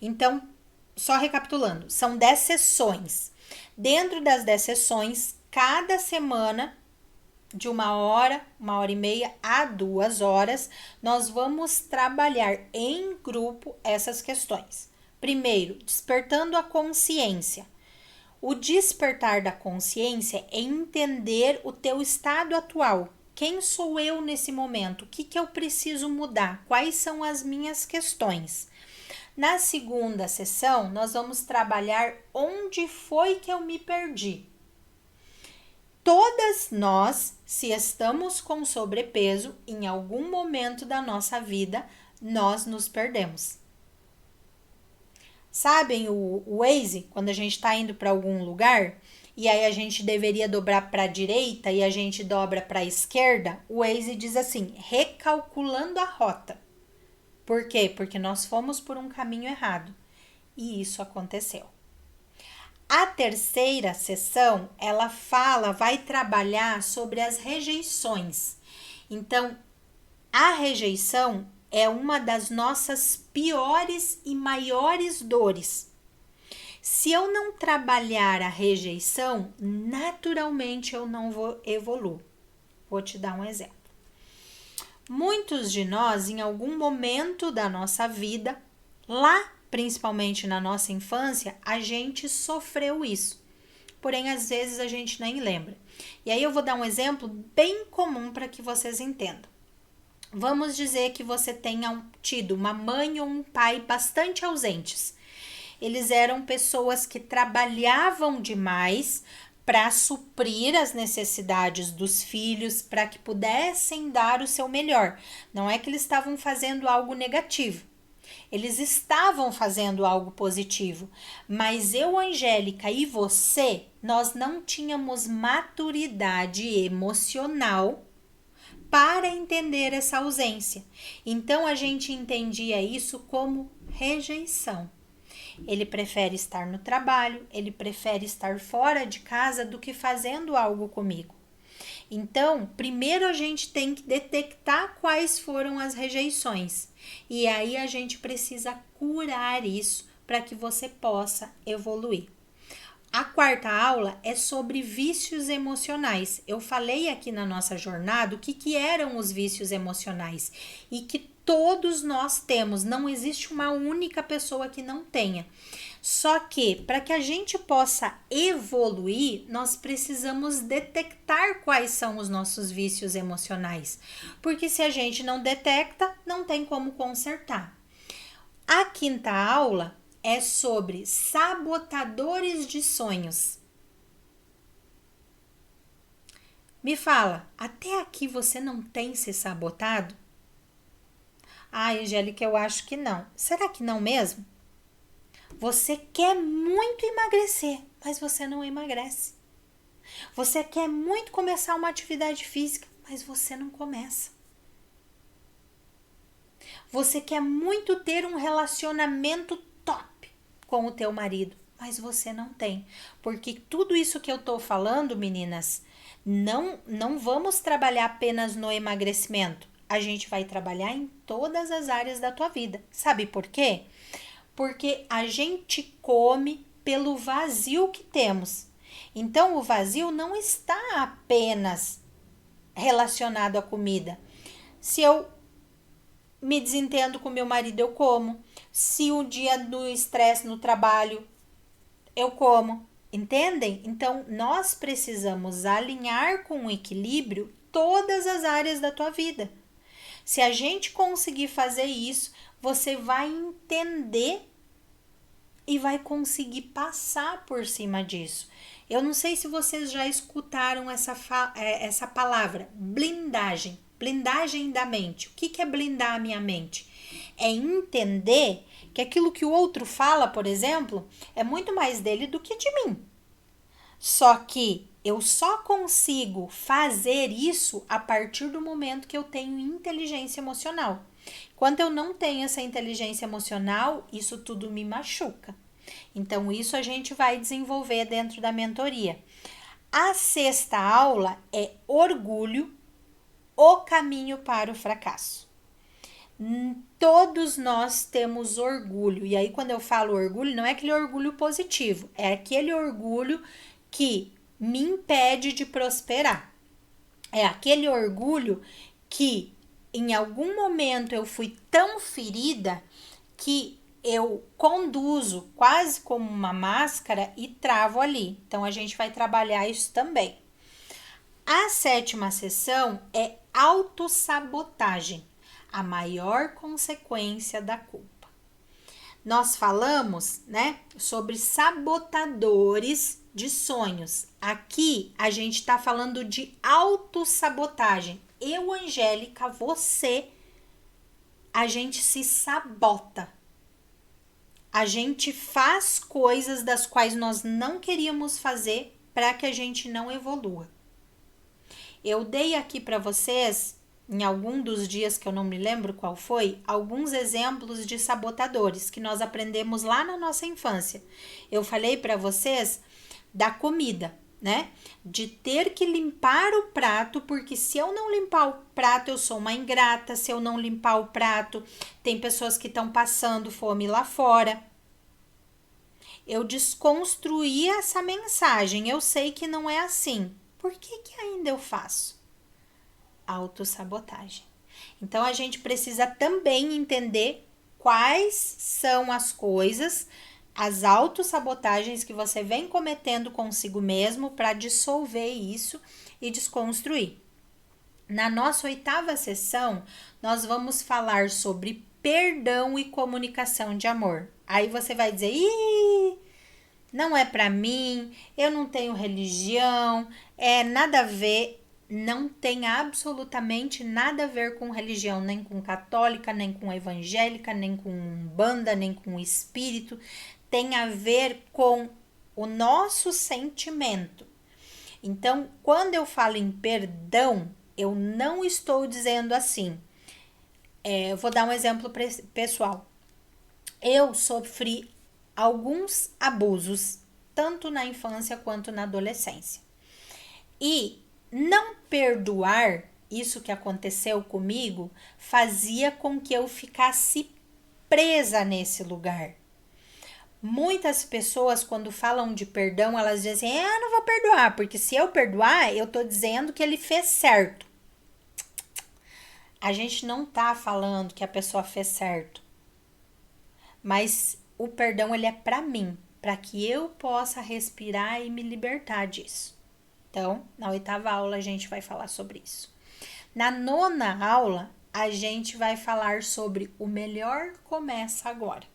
Então, só recapitulando, são 10 sessões. Dentro das 10 sessões, cada semana, de 1 hora e meia a 2 horas, nós vamos trabalhar em grupo essas questões. Primeiro, despertando a consciência. O despertar da consciência é entender o teu estado atual. Quem sou eu nesse momento? O que eu preciso mudar? Quais são as minhas questões? Na segunda sessão, nós vamos trabalhar onde foi que eu me perdi. Todas nós, se estamos com sobrepeso, em algum momento da nossa vida, nós nos perdemos. Sabem o Waze, quando a gente está indo para algum lugar e aí a gente deveria dobrar para a direita e a gente dobra para a esquerda? O Waze diz assim, recalculando a rota. Por quê? Porque nós fomos por um caminho errado e isso aconteceu. A terceira sessão, ela vai trabalhar sobre as rejeições. Então, a rejeição é uma das nossas piores e maiores dores. Se eu não trabalhar a rejeição, naturalmente eu não vou evoluir. Vou te dar um exemplo. Muitos de nós, em algum momento da nossa vida, lá principalmente na nossa infância, a gente sofreu isso. Porém, às vezes a gente nem lembra. E aí eu vou dar um exemplo bem comum para que vocês entendam. Vamos dizer que você tenha tido uma mãe ou um pai bastante ausentes. Eles eram pessoas que trabalhavam demais para suprir as necessidades dos filhos, para que pudessem dar o seu melhor. Não é que eles estavam fazendo algo negativo. Eles estavam fazendo algo positivo, mas eu, Angélica, e você, nós não tínhamos maturidade emocional para entender essa ausência. Então, a gente entendia isso como rejeição. Ele prefere estar no trabalho, ele prefere estar fora de casa do que fazendo algo comigo. Então, primeiro a gente tem que detectar quais foram as rejeições. E aí a gente precisa curar isso para que você possa evoluir. A quarta aula é sobre vícios emocionais. Eu falei aqui na nossa jornada o que eram os vícios emocionais e que todos nós temos, não existe uma única pessoa que não tenha. Só que para que a gente possa evoluir, nós precisamos detectar quais são os nossos vícios emocionais. Porque se a gente não detecta, não tem como consertar. A quinta aula é sobre sabotadores de sonhos. Me fala, até aqui você não tem se sabotado? Ah, Angélica, eu acho que não. Será que não mesmo? Você quer muito emagrecer, mas você não emagrece. Você quer muito começar uma atividade física, mas você não começa. Você quer muito ter um relacionamento top com o teu marido, mas você não tem. Porque tudo isso que eu tô falando, meninas, não vamos trabalhar apenas no emagrecimento. A gente vai trabalhar em todas as áreas da tua vida. Sabe por quê? Porque a gente come pelo vazio que temos. Então, o vazio não está apenas relacionado à comida. Se eu me desentendo com meu marido, eu como. Se o dia do estresse no trabalho, eu como. Entendem? Então, nós precisamos alinhar com o equilíbrio todas as áreas da tua vida. Se a gente conseguir fazer isso, você vai entender e vai conseguir passar por cima disso. Eu não sei se vocês já escutaram essa palavra, blindagem. Blindagem da mente. O que é blindar a minha mente? É entender que aquilo que o outro fala, por exemplo, é muito mais dele do que de mim. Só que eu só consigo fazer isso a partir do momento que eu tenho inteligência emocional. Quando eu não tenho essa inteligência emocional, isso tudo me machuca. Então, isso a gente vai desenvolver dentro da mentoria. A sexta aula é orgulho, o caminho para o fracasso. Todos nós temos orgulho. E aí, quando eu falo orgulho, não é aquele orgulho positivo, é aquele orgulho que me impede de prosperar. É aquele orgulho que em algum momento eu fui tão ferida que eu conduzo quase como uma máscara e travo ali. Então a gente vai trabalhar isso também. A sétima sessão é autossabotagem, a maior consequência da culpa. Nós falamos, né, sobre sabotadores de sonhos. Aqui a gente está falando de autossabotagem. Eu, Angélica, você, a gente se sabota. A gente faz coisas das quais nós não queríamos fazer para que a gente não evolua. Eu dei aqui para vocês, em algum dos dias que eu não me lembro qual foi, alguns exemplos de sabotadores que nós aprendemos lá na nossa infância. Eu falei para vocês da comida, né? De ter que limpar o prato, porque se eu não limpar o prato, eu sou uma ingrata. Se eu não limpar o prato, tem pessoas que estão passando fome lá fora. Eu desconstruí essa mensagem. Eu sei que não é assim. Por que ainda eu faço? Autossabotagem. Então a gente precisa também entender quais são as coisas, as autossabotagens que você vem cometendo consigo mesmo para dissolver isso e desconstruir. Na nossa 8ª sessão, nós vamos falar sobre perdão e comunicação de amor. Aí você vai dizer: "Ih, não é para mim, eu não tenho religião, nada a ver". Não tem absolutamente nada a ver com religião, nem com católica, nem com evangélica, nem com umbanda, nem com espírito. Tem a ver com o nosso sentimento. Então, quando eu falo em perdão, eu não estou dizendo assim. Eu vou dar um exemplo pessoal. Eu sofri alguns abusos, tanto na infância quanto na adolescência. E não perdoar isso que aconteceu comigo fazia com que eu ficasse presa nesse lugar. Muitas pessoas, quando falam de perdão, elas dizem: "Eu não vou perdoar, porque se eu perdoar, eu tô dizendo que ele fez certo". A gente não tá falando que a pessoa fez certo, mas o perdão ele é para mim, para que eu possa respirar e me libertar disso. Então, na 8ª aula a gente vai falar sobre isso. Na 9ª aula, a gente vai falar sobre o melhor começa agora.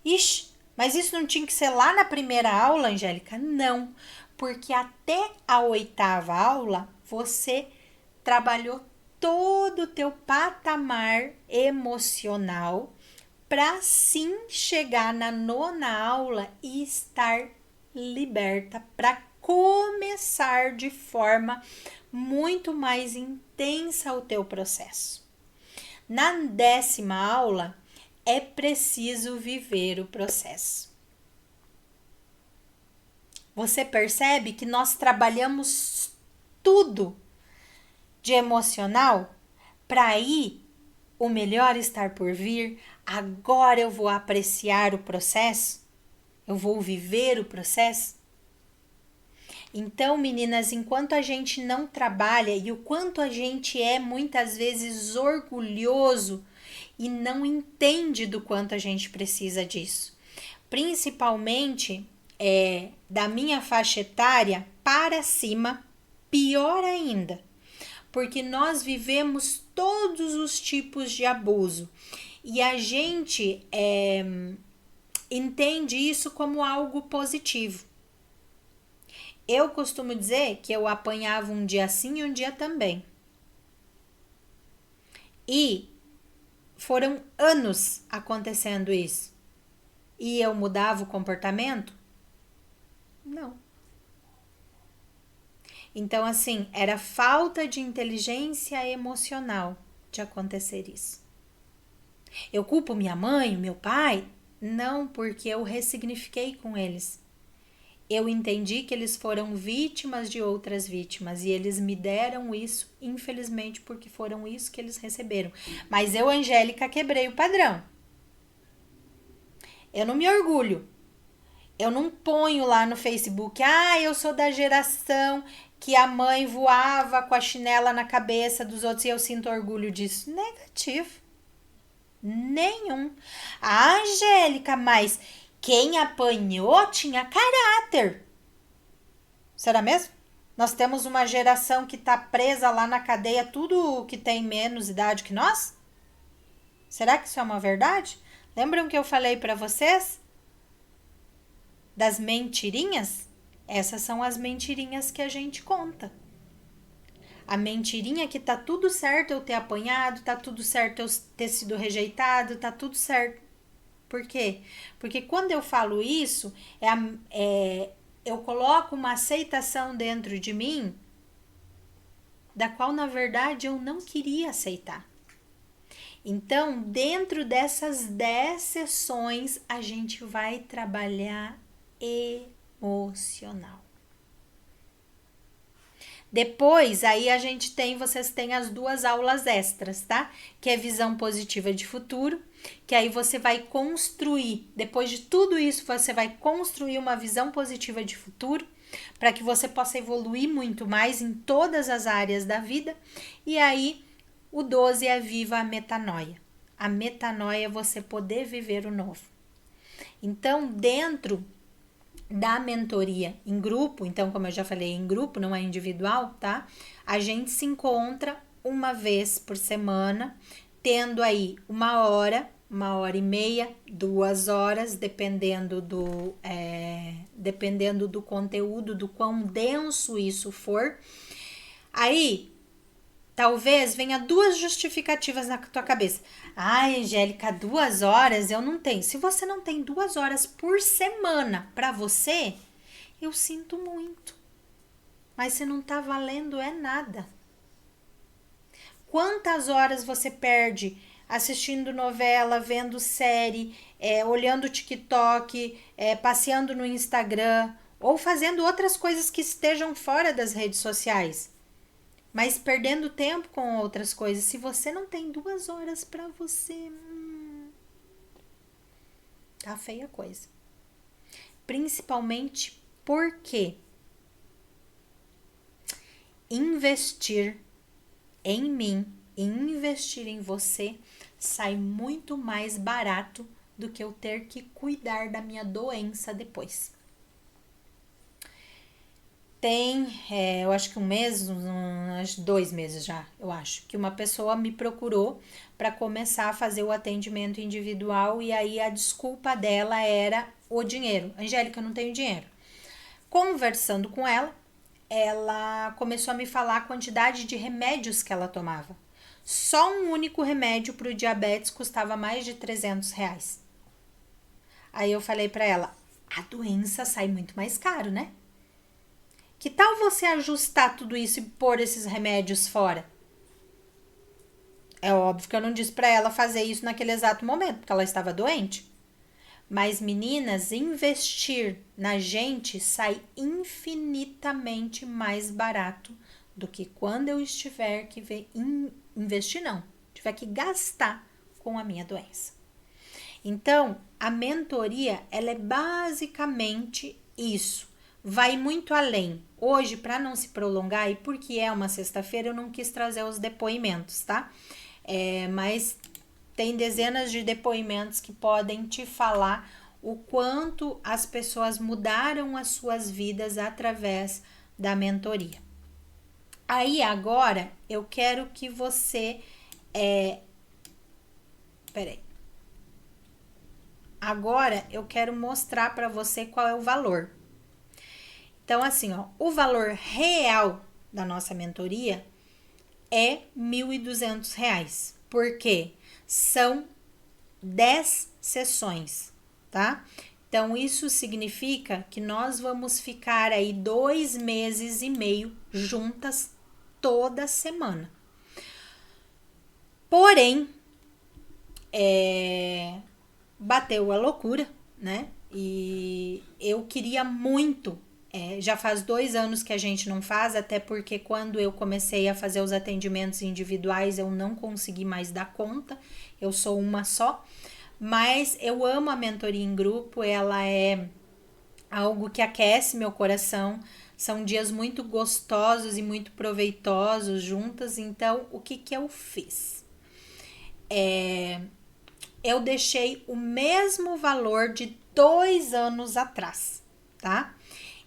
Ixi, mas isso não tinha que ser lá na primeira aula, Angélica? Não, porque até a 8ª aula você trabalhou todo o teu patamar emocional para sim chegar na 9ª aula e estar liberta para começar de forma muito mais intensa o teu processo. Na 10ª aula, é preciso viver o processo. Você percebe que nós trabalhamos tudo de emocional para aí o melhor estar por vir. Agora eu vou apreciar o processo, eu vou viver o processo. Então, meninas, enquanto a gente não trabalha e o quanto a gente é muitas vezes orgulhoso e não entende do quanto a gente precisa disso, principalmente da minha faixa etária para cima, pior ainda, porque nós vivemos todos os tipos de abuso e a gente entende isso como algo positivo. Eu costumo dizer que eu apanhava um dia sim e um dia também. E foram anos acontecendo isso. E eu mudava o comportamento? Não. Então, assim, era falta de inteligência emocional de acontecer isso. Eu culpo minha mãe, meu pai? Não, porque eu ressignifiquei com eles. Eu entendi que eles foram vítimas de outras vítimas e eles me deram isso, infelizmente, porque foram isso que eles receberam. Mas eu, Angélica, quebrei o padrão. Eu não me orgulho. Eu não ponho lá no Facebook, eu sou da geração que a mãe voava com a chinela na cabeça dos outros e eu sinto orgulho disso. Negativo. Nenhum. Angélica, mas quem apanhou tinha caráter. Será mesmo? Nós temos uma geração que tá presa lá na cadeia, tudo que tem menos idade que nós? Será que isso é uma verdade? Lembram que eu falei para vocês das mentirinhas? Essas são as mentirinhas que a gente conta. A mentirinha que tá tudo certo eu ter apanhado, tá tudo certo eu ter sido rejeitado, tá tudo certo. Por quê? Porque quando eu falo isso, eu coloco uma aceitação dentro de mim da qual, na verdade, eu não queria aceitar. Então, dentro dessas 10 sessões, a gente vai trabalhar emocional. Depois, aí vocês têm as 2 aulas extras, tá? Que é visão positiva de futuro, que aí você vai construir, depois de tudo isso, você vai construir uma visão positiva de futuro, para que você possa evoluir muito mais em todas as áreas da vida. E aí, o 12 é viva a metanoia. A metanoia é você poder viver o novo. Então, dentro da mentoria em grupo, então, como eu já falei, em grupo, não é individual, tá? A gente se encontra uma vez por semana, tendo aí 1 hora, 1h30, 2 horas, dependendo do conteúdo, do quão denso isso for. Aí, talvez venha 2 justificativas na tua cabeça. Angélica, 2 horas eu não tenho. Se você não tem 2 horas por semana para você, eu sinto muito. Mas se não tá valendo é nada. Quantas horas você perde assistindo novela, vendo série, olhando TikTok, passeando no Instagram ou fazendo outras coisas que estejam fora das redes sociais? Mas perdendo tempo com outras coisas. Se você não tem 2 horas para você, tá feia a coisa. Principalmente porque investir em mim e investir em você sai muito mais barato do que eu ter que cuidar da minha doença depois. Tem, eu acho que 1 mês, 2 meses já, eu acho, que uma pessoa me procurou para começar a fazer o atendimento individual e aí a desculpa dela era o dinheiro. Angélica, eu não tenho dinheiro. Conversando com ela, ela começou a me falar a quantidade de remédios que ela tomava. Só um único remédio para o diabetes custava mais de R$300. Aí eu falei para ela, a doença sai muito mais caro, né? Que tal você ajustar tudo isso e pôr esses remédios fora? É óbvio que eu não disse para ela fazer isso naquele exato momento, porque ela estava doente. Mas, meninas, investir na gente sai infinitamente mais barato do que quando eu estiver que investir, não. Tiver que gastar com a minha doença. Então, a mentoria, ela é basicamente isso. Vai muito além. Hoje, para não se prolongar, e porque é uma sexta-feira, eu não quis trazer os depoimentos, tá? Mas tem dezenas de depoimentos que podem te falar o quanto as pessoas mudaram as suas vidas através da mentoria. Aí, agora, eu quero que você... Agora, eu quero mostrar para você qual é o valor. Então, assim, o valor real da nossa mentoria é R$1.200. Por quê? São 10 sessões, tá? Então, isso significa que nós vamos ficar aí 2 meses e meio juntas toda semana. Porém, bateu a loucura, né? E eu queria muito. Já faz 2 anos que a gente não faz, até porque quando eu comecei a fazer os atendimentos individuais eu não consegui mais dar conta, eu sou uma só, mas eu amo a mentoria em grupo, ela é algo que aquece meu coração, são dias muito gostosos e muito proveitosos juntas, então o que que eu fiz? Eu deixei o mesmo valor de 2 anos atrás, tá?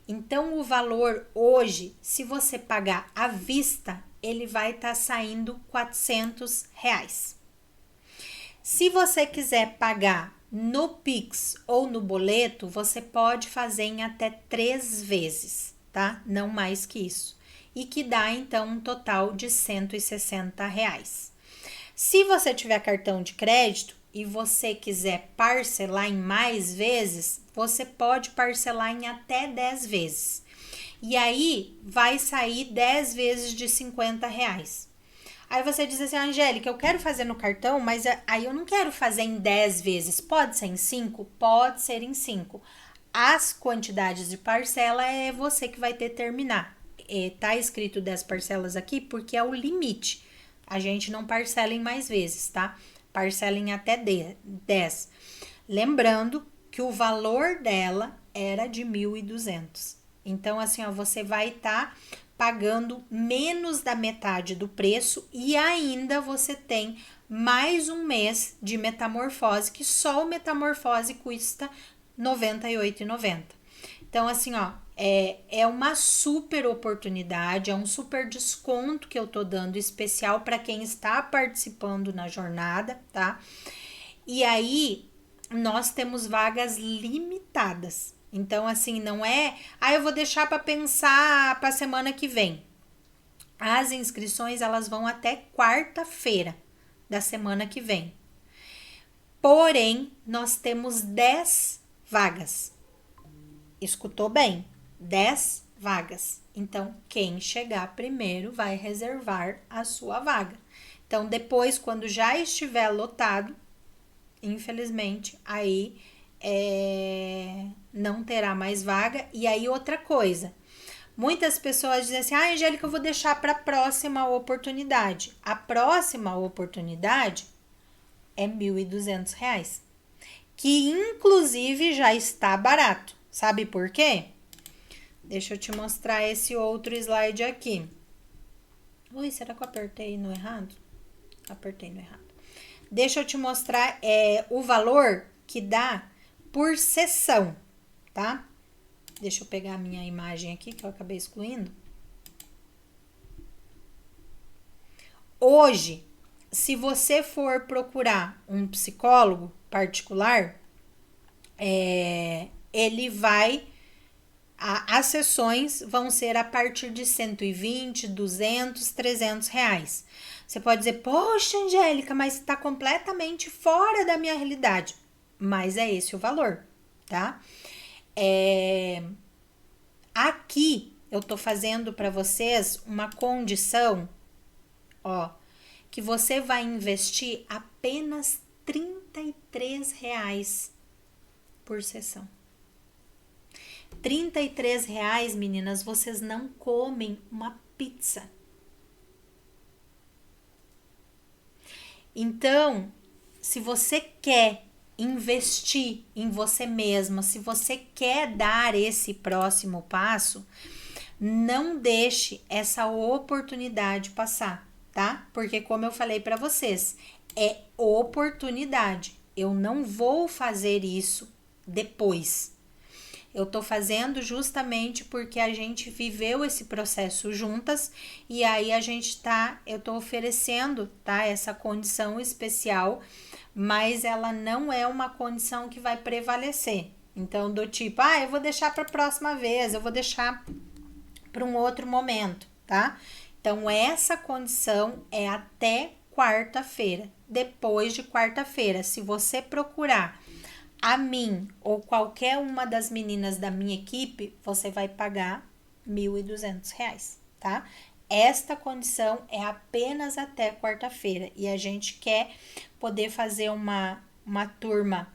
Então, o valor hoje, se você pagar à vista, ele vai estar saindo R$ 400. Se você quiser pagar no Pix ou no boleto, você pode fazer em até 3 vezes, tá? Não mais que isso. E que dá então um total de R$ 160. Se você tiver cartão de crédito e você quiser parcelar em mais vezes, você pode parcelar em até 10 vezes. E aí vai sair 10 vezes de R$ 50. Aí você diz assim, Angélica, eu quero fazer no cartão, mas aí eu não quero fazer em 10 vezes. Pode ser em 5? Pode ser em 5. As quantidades de parcela é você que vai determinar. Tá escrito 10 parcelas aqui porque é o limite. A gente não parcela em mais vezes, tá? Parcela em até 10. Lembrando que o valor dela era de 1.200. Então, assim, ó, você vai estar pagando menos da metade do preço e ainda você tem mais um mês de metamorfose, que só o metamorfose custa R$ 98,90. Então, assim, ó, é uma super oportunidade, é um super desconto que eu tô dando especial para quem está participando na jornada, tá? E aí, nós temos vagas limitadas. Então, assim, não é, eu vou deixar para pensar para semana que vem. As inscrições, elas vão até quarta-feira da semana que vem. Porém, nós temos 10 vagas. Escutou bem? 10 vagas. Então, quem chegar primeiro vai reservar a sua vaga. Então, depois, quando já estiver lotado, infelizmente, aí não terá mais vaga. E aí, outra coisa. Muitas pessoas dizem assim, Angélica, eu vou deixar para a próxima oportunidade. A próxima oportunidade é R$ 1.200, que inclusive já está barato. Sabe por quê? Deixa eu te mostrar esse outro slide aqui. Ui, será que eu apertei no errado? Apertei no errado. Deixa eu te mostrar o valor que dá por sessão, tá? Deixa eu pegar a minha imagem aqui, que eu acabei excluindo. Hoje, se você for procurar um psicólogo particular, ele vai... As sessões vão ser a partir de 120, 200, R$ 300. Você pode dizer, poxa, Angélica, mas está completamente fora da minha realidade. Mas é esse o valor, tá? Aqui eu tô fazendo para vocês uma condição, ó, que você vai investir apenas R$ 33 por sessão. R$ 33, meninas, vocês não comem uma pizza. Então, se você quer investir em você mesma, se você quer dar esse próximo passo, não deixe essa oportunidade passar, tá? Porque como eu falei para vocês, é oportunidade. Eu não vou fazer isso depois. Eu tô fazendo justamente porque a gente viveu esse processo juntas e aí eu tô oferecendo, tá? Essa condição especial, mas ela não é uma condição que vai prevalecer. Então, do tipo, eu vou deixar para a próxima vez, eu vou deixar para um outro momento, tá? Então, essa condição é até quarta-feira. Depois de quarta-feira, se você procurar a mim ou qualquer uma das meninas da minha equipe, você vai pagar R$ 1.200, tá? Esta condição é apenas até quarta-feira e a gente quer poder fazer uma turma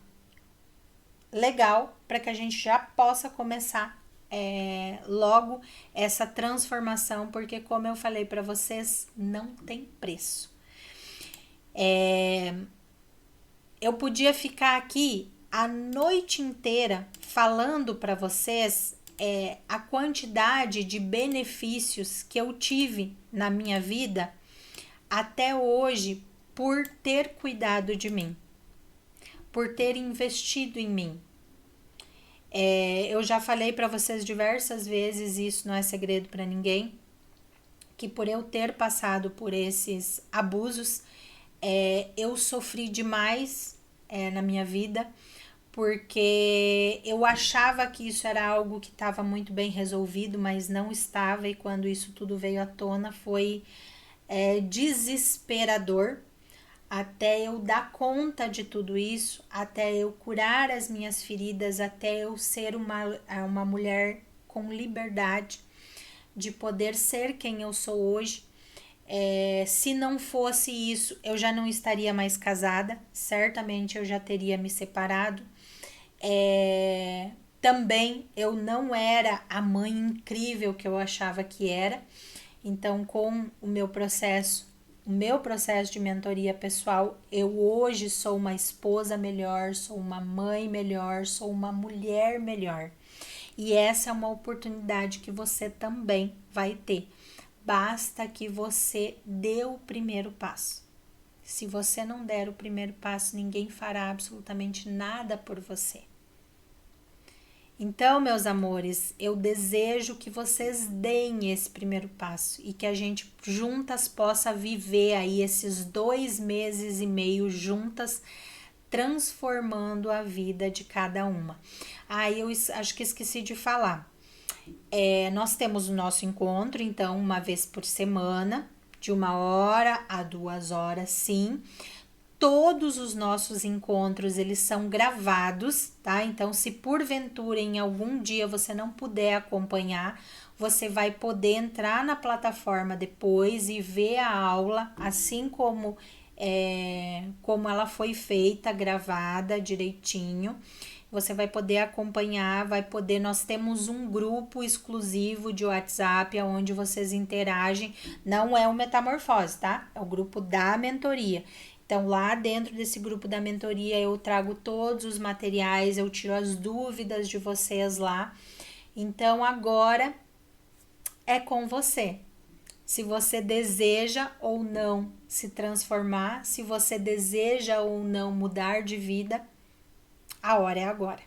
legal para que a gente já possa começar logo essa transformação, porque como eu falei para vocês, não tem preço. Eu podia ficar aqui a noite inteira falando para vocês a quantidade de benefícios que eu tive na minha vida até hoje por ter cuidado de mim, por ter investido em mim. Eu já falei para vocês diversas vezes, isso não é segredo para ninguém, que por eu ter passado por esses abusos, eu sofri demais na minha vida, porque eu achava que isso era algo que estava muito bem resolvido, mas não estava, e quando isso tudo veio à tona foi desesperador, até eu dar conta de tudo isso, até eu curar as minhas feridas, até eu ser uma mulher com liberdade de poder ser quem eu sou hoje. Se não fosse isso, eu já não estaria mais casada, certamente eu já teria me separado. Também eu não era a mãe incrível que eu achava que era. Então, com o meu processo de mentoria pessoal, eu hoje sou uma esposa melhor, sou uma mãe melhor, sou uma mulher melhor. E essa é uma oportunidade que você também vai ter. Basta que você dê o primeiro passo. Se você não der o primeiro passo, ninguém fará absolutamente nada por você. Então, meus amores, eu desejo que vocês deem esse primeiro passo e que a gente juntas possa viver aí esses 2 meses e meio juntas, transformando a vida de cada uma. Eu acho que esqueci de falar. Nós temos o nosso encontro, então, uma vez por semana, de 1 hora a 2 horas, sim. Todos os nossos encontros, eles são gravados, tá? Então, se porventura em algum dia você não puder acompanhar, você vai poder entrar na plataforma depois e ver a aula, assim como ela foi feita, gravada direitinho. Você vai poder acompanhar, nós temos um grupo exclusivo de WhatsApp, onde vocês interagem, não é o Metamorfose, tá? É o grupo da mentoria. Então, lá dentro desse grupo da mentoria, eu trago todos os materiais, eu tiro as dúvidas de vocês lá. Então, agora é com você. Se você deseja ou não se transformar, se você deseja ou não mudar de vida, a hora é agora.